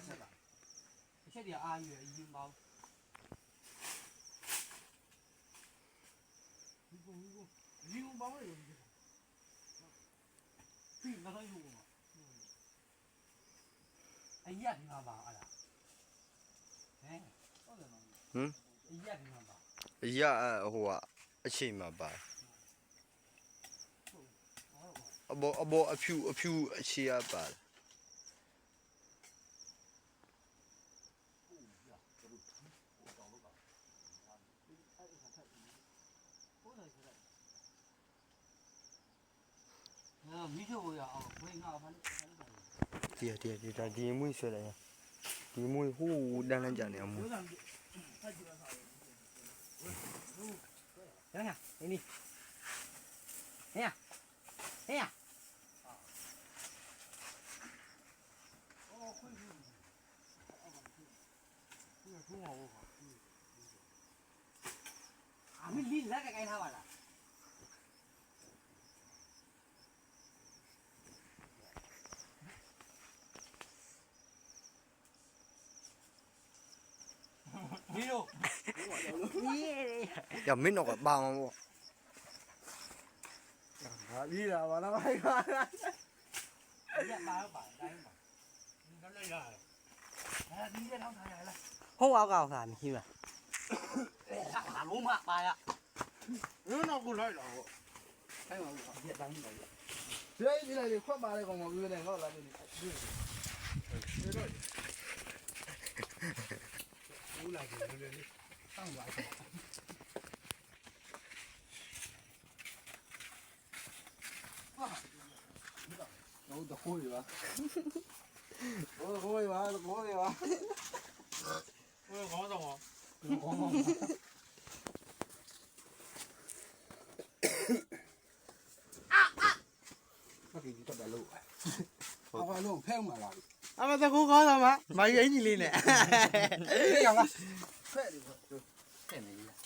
ချက်တာအချက်တွေကအားရွယ်အရင်ပေါင်းဒီကုန်းပေါင်းရည်ဖိမဆိုင်ဘူးကွာအရက်ဒီမှာပါအဲ့ဒါဟမ်ဟုတ်တယ်နော်အရက်ဒီမှာပါအရဟိုကအချိန်မှာပါအဘောအဖြူအချီရပါမိချိုရအောင်ဘယ်ငါဘာလဲဒီမွေးဆွဲလိုက်ဒီမွေးဟိုးတန်းလန်းကြနေအောင်မွေးရဟนี่เนี่ยโอ้คุยทุ่งเอาไม่ลิ้นแล้วไกลๆท่าว่าล่ะนี่ดูရမင်းတော့ကပါမှာပေါ့ဟာပြီးတာပါလားဘာလဲရက်ပါတော့ပါတိုင်းပါဒီကလည်းရတယ်အဲဒီရက်ထောင်းထားရလားဟုတ်အောင်ကောက်တာမရှိပါဟာလုံးမပါရဘယ်တော့ကိုလိုက်တော့အဲ့မှာရက်တိုင်းပါရဒီလိုက်ခွက်ပါလေကောင်မပြောတယ်ငါ့လာနေဒီတော့ဦးလာကြည့်လေတောင်းပါတော့တော့ခိုးရပါခိုးရပါဟိုခေါင်းတော့ခေါင်းဟုတ်ကဲ့ဒီတော့လို့အော်လို့ဖဲမှာလားအမတကူကောင်းတော့မမိုင်းအင်ကြီးလေးနဲ့ဖဲရလားဖဲတယ်ဖဲနေလား